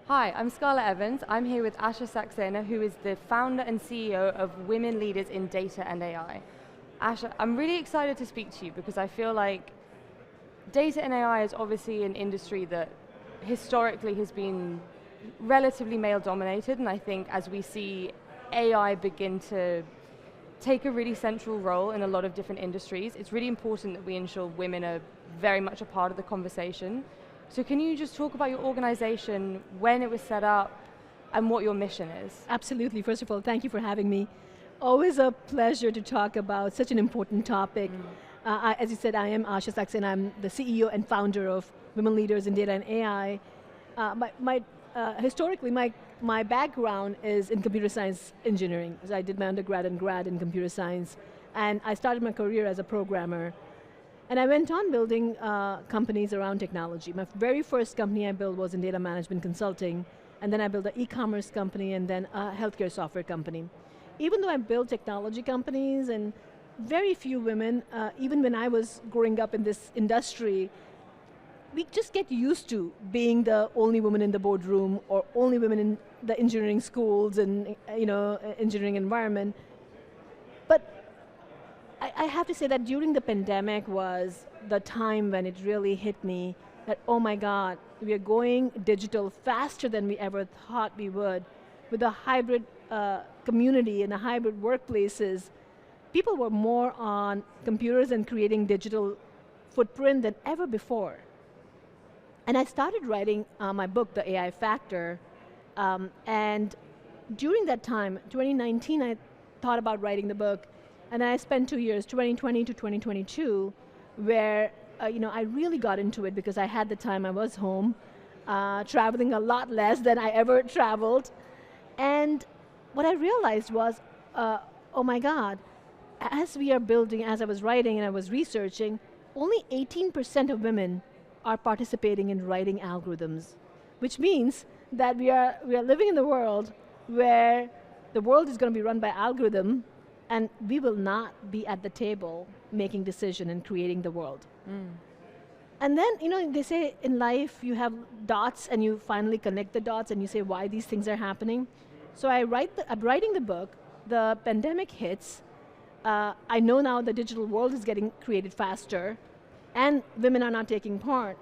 Hi, I'm Scarlett Evans. I'm here with Asha Saxena, who is the founder and CEO of Women Leaders in Data and AI. Asha, I'm really excited to speak to you because I feel like data and AI is obviously an industry that historically has been relatively male dominated, and I think as we see AI begin to take a really central role in a lot of different industries, it's really important that we ensure women are very much a part of the conversation. So can you just talk about your organization, when it was set up, and what your mission is? Absolutely. First of all, thank you for having me. Always a pleasure to talk about such an important topic. As you said, I am Asha Saxena. I'm the CEO and founder of Women Leaders in Data and AI. Historically, my background is in computer science engineering. So I did my undergrad and grad in computer science. And I started my career as a programmer. And I went on building companies around technology. My very first company I built was in data management consulting, and then I built an e-commerce company and then a healthcare software company. Even though I built technology companies and very few women, even when I was growing up in this industry, we just get used to being the only woman in the boardroom or only women in the engineering schools and engineering environment. But I have to say that during the pandemic was the time when it really hit me that, oh my God, we are going digital faster than we ever thought we would. With a hybrid community and the hybrid workplaces, people were more on computers and creating digital footprint than ever before. And I started writing my book, The AI Factor, and during that time, 2019, I thought about writing the book. And then I spent 2 years, 2020 to 2022, where I really got into it because I had the time. I was home, traveling a lot less than I ever traveled. And what I realized was, oh my God, as we are building, as I was writing and I was researching, only 18% of women are participating in writing algorithms, which means that we are living in the world where the world is going to be run by algorithm, and we will not be at the table making decision and creating the world. And then, they say in life you have dots and you finally connect the dots and you say why these things are happening. So I'm writing the book, the pandemic hits, I know now the digital world is getting created faster and women are not taking part.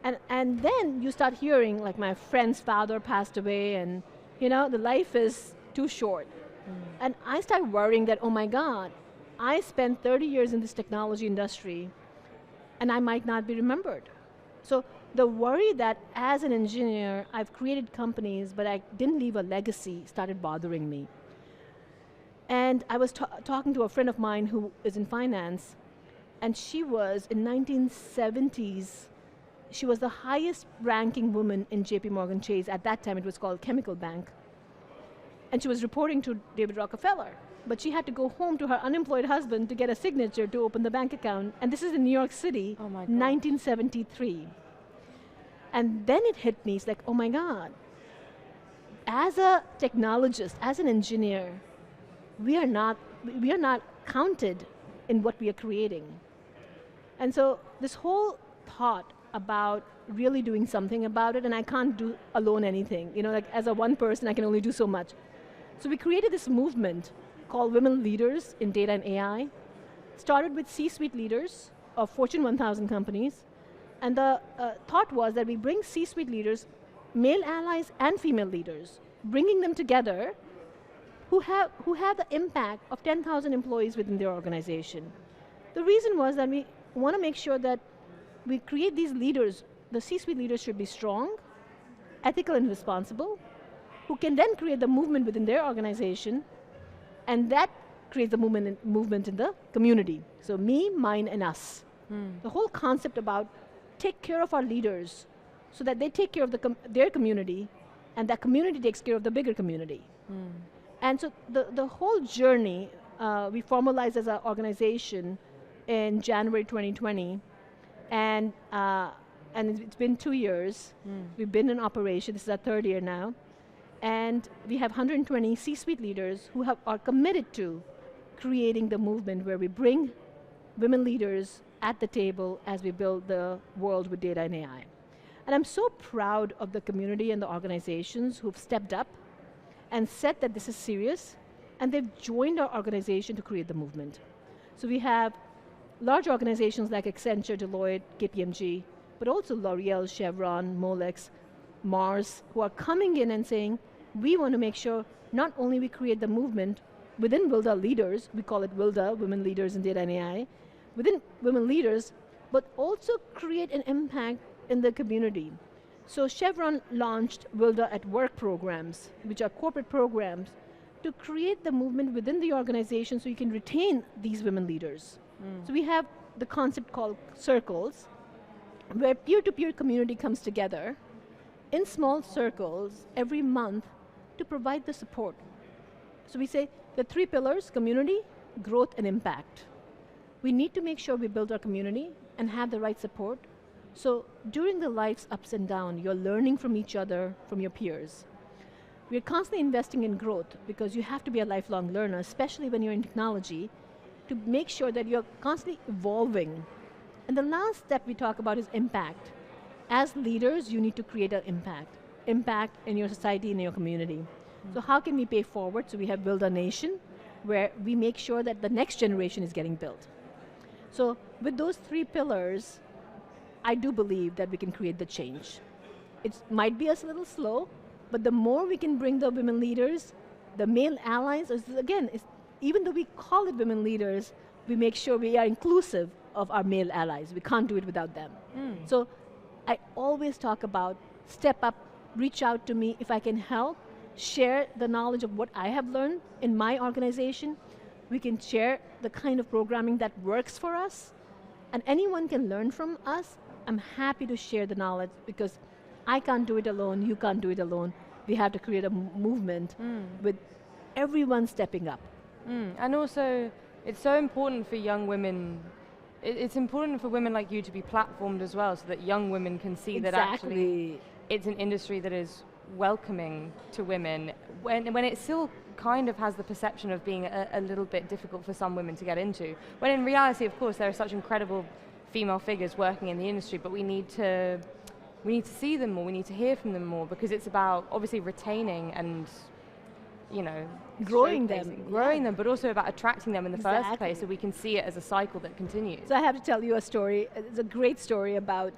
And then you start hearing like my friend's father passed away and the life is too short. And I started worrying that, oh my God, I spent 30 years in this technology industry and I might not be remembered. So the worry that as an engineer, I've created companies, but I didn't leave a legacy started bothering me. And I was talking to a friend of mine who is in finance, and she was in 1970s, she was the highest ranking woman in JP Morgan Chase. At that time, it was called Chemical Bank. And she was reporting to David Rockefeller. But she had to go home to her unemployed husband to get a signature to open the bank account. And this is in New York City, 1973. And then it hit me, it's like, oh my God. As a technologist, as an engineer, we are not counted in what we are creating. And so this whole thought about really doing something about it, and I can't do alone anything. Like as a one person, I can only do so much. So we created this movement called Women Leaders in Data and AI. Started with C-suite leaders of Fortune 1000 companies. And the thought was that we bring C-suite leaders, male allies and female leaders, bringing them together who have the impact of 10,000 employees within their organization. The reason was that we want to make sure that we create these leaders. The C-suite leaders should be strong, ethical and responsible, who can then create the movement within their organization, and that creates the movement in the community. So me, mine, and us. The whole concept about take care of our leaders so that they take care of their community, and that community takes care of the bigger community. And so the whole journey, we formalized as an organization in January 2020, and it's been 2 years. We've been in operation. This is our third year now. And we have 120 C-suite leaders who are committed to creating the movement where we bring women leaders at the table as we build the world with data and AI. And I'm so proud of the community and the organizations who've stepped up and said that this is serious, and they've joined our organization to create the movement. So we have large organizations like Accenture, Deloitte, KPMG, but also L'Oreal, Chevron, Molex, Mars, who are coming in and saying, we want to make sure not only we create the movement within WILDA leaders, we call it WILDA, Women Leaders in Data and AI, within women leaders, but also create an impact in the community. So Chevron launched WILDA at Work programs, which are corporate programs, to create the movement within the organization so you can retain these women leaders. So we have the concept called circles, where peer-to-peer community comes together in small circles every month to provide the support. So we say the 3 pillars: community, growth, and impact. We need to make sure we build our community and have the right support. So during the life's ups and downs, you're learning from each other, from your peers. We're constantly investing in growth because you have to be a lifelong learner, especially when you're in technology, to make sure that you're constantly evolving. And the last step we talk about is impact. As leaders, you need to create an impact in your society and in your community. So how can we pay forward? So we have Build a Nation, where we make sure that the next generation is getting built. So with those 3 pillars, I do believe that we can create the change. It might be a little slow, but the more we can bring the women leaders, the male allies, again, even though we call it women leaders, we make sure we are inclusive of our male allies. We can't do it without them. So I always talk about step up, reach out to me if I can help, share the knowledge of what I have learned in my organization. We can share the kind of programming that works for us, and anyone can learn from us. I'm happy to share the knowledge because I can't do it alone, you can't do it alone. We have to create a movement with everyone stepping up. And also, it's so important for young women. It's important for women like you to be platformed as well, so that young women can see that actually it's an industry that is welcoming to women, when it still kind of has the perception of being a little bit difficult for some women to get into. When in reality, of course, there are such incredible female figures working in the industry, but we need to see them more, we need to hear from them more, because it's about obviously retaining and, you know, growing them, but also about attracting them in the first place, so we can see it as a cycle that continues. So I have to tell you a story. It's a great story about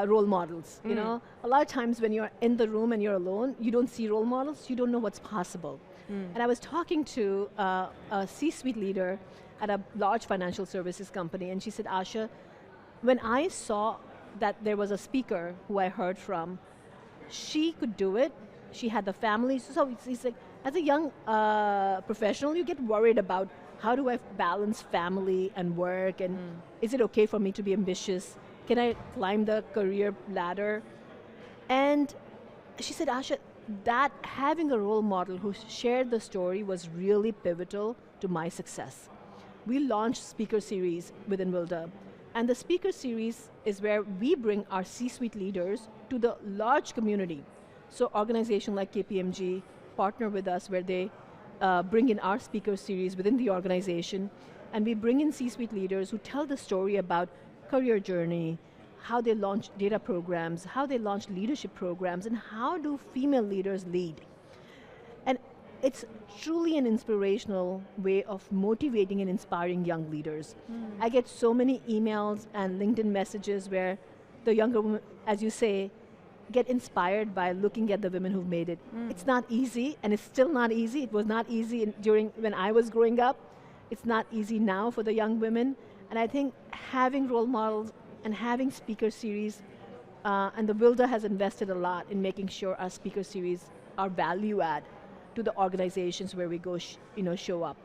role models. You know, a lot of times when you're in the room and you're alone, you don't see role models, you don't know what's possible. And I was talking to a C-suite leader at a large financial services company, and she said, Asha, when I saw that there was a speaker who I heard from, she could do it, she had the family, so it's like, as a young professional, you get worried about how do I balance family and work, and is it okay for me to be ambitious? Can I climb the career ladder? And she said, Asha, that having a role model who shared the story was really pivotal to my success. We launched Speaker Series within WILDA, and the Speaker Series is where we bring our C-suite leaders to the large community. So organizations like KPMG partner with us where they bring in our Speaker Series within the organization, and we bring in C-suite leaders who tell the story about career journey, how they launch data programs, how they launch leadership programs, and how do female leaders lead. And it's truly an inspirational way of motivating and inspiring young leaders. I get so many emails and LinkedIn messages where the younger women, as you say, get inspired by looking at the women who've made it. It's not easy, and it's still not easy. It was not easy during when I was growing up. It's not easy now for the young women. And I think having role models and having Speaker Series, and the WILDA has invested a lot in making sure our Speaker Series are value add to the organizations where we go show up.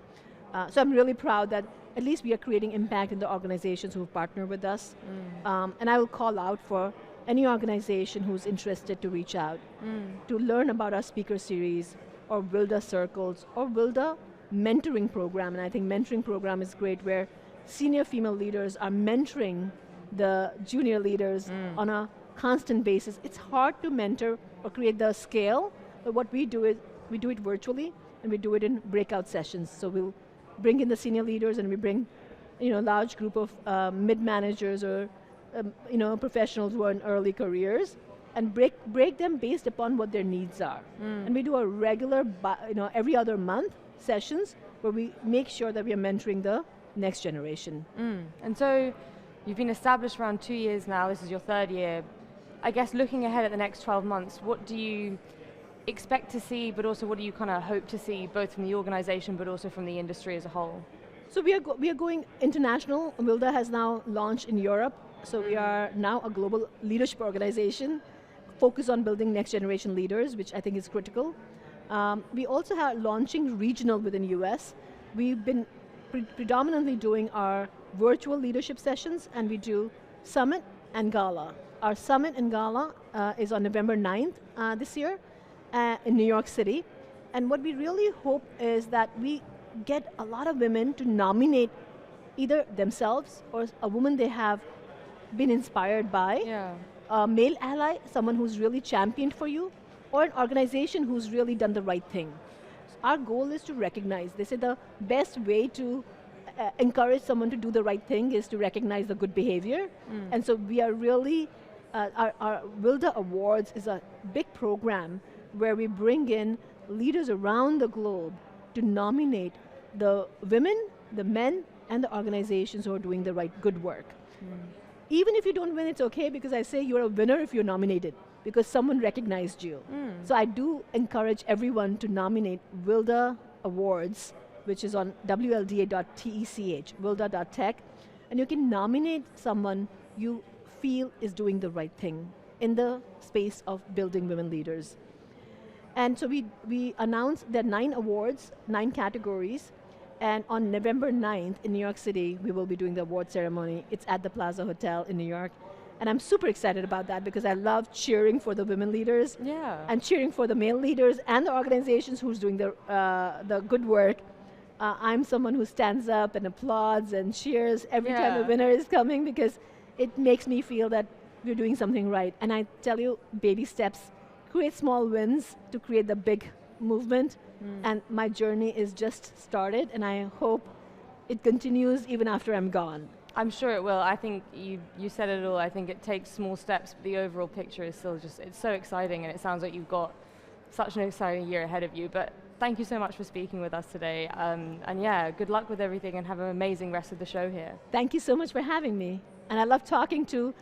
So I'm really proud that at least we are creating impact in the organizations who partner with us. And I will call out for any organization who's interested to reach out to learn about our Speaker Series or WILDA circles or WILDA mentoring program. And I think mentoring program is great, where senior female leaders are mentoring the junior leaders on a constant basis. It's hard to mentor or create the scale, but what we do is we do it virtually, and we do it in breakout sessions. So we'll bring in the senior leaders, and we bring a large group of mid-managers or professionals who are in early careers, and break them based upon what their needs are. And we do a regular, every other month sessions where we make sure that we are mentoring the next generation. And so you've been established around 2 years now, this is your third year. I guess looking ahead at the next 12 months, what do you expect to see, but also what do you kind of hope to see, both from the organization, but also from the industry as a whole? So we are going international. Wilda has now launched in Europe. So we are now a global leadership organization focused on building next generation leaders, which I think is critical. We also are launching regional within US. We've been predominantly doing our virtual leadership sessions, and we do summit and gala. Our summit and gala is on November 9th this year in New York City. And what we really hope is that we get a lot of women to nominate either themselves or a woman they have been inspired by, a male ally, someone who's really championed for you, or an organization who's really done the right thing. So our goal is to recognize. They say the best way to encourage someone to do the right thing is to recognize the good behavior. And so we are really, our Wilda Awards is a big program where we bring in leaders around the globe to nominate the women, the men, and the organizations who are doing the right good work. Even if you don't win, it's okay, because I say you're a winner if you're nominated, because someone recognized you. So I do encourage everyone to nominate Wilda Awards, which is on WLDA.tech, wilda.tech, and you can nominate someone you feel is doing the right thing in the space of building women leaders. And so we announced there are 9 awards, 9 categories, and on November 9th in New York City, we will be doing the award ceremony. It's at the Plaza Hotel in New York. And I'm super excited about that because I love cheering for the women leaders and cheering for the male leaders and the organizations who's doing the good work. I'm someone who stands up and applauds and cheers every time a winner is coming, because it makes me feel that we're doing something right. And I tell you, baby steps, create small wins to create the big movement. And my journey is just started, and I hope it continues even after I'm gone. I'm sure it will. I think you said it all. I think it takes small steps, but the overall picture is still just, it's so exciting, and it sounds like you've got such an exciting year ahead of you. But thank you so much for speaking with us today. And yeah, good luck with everything, and have an amazing rest of the show here. Thank you so much for having me. And I love talking to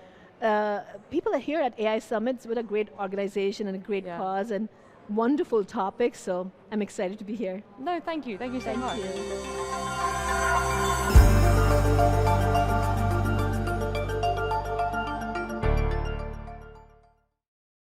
people here at AI Summits with a great organization and a great cause and wonderful topics. So I'm excited to be here. No, thank you. Thank you so much. Thank you.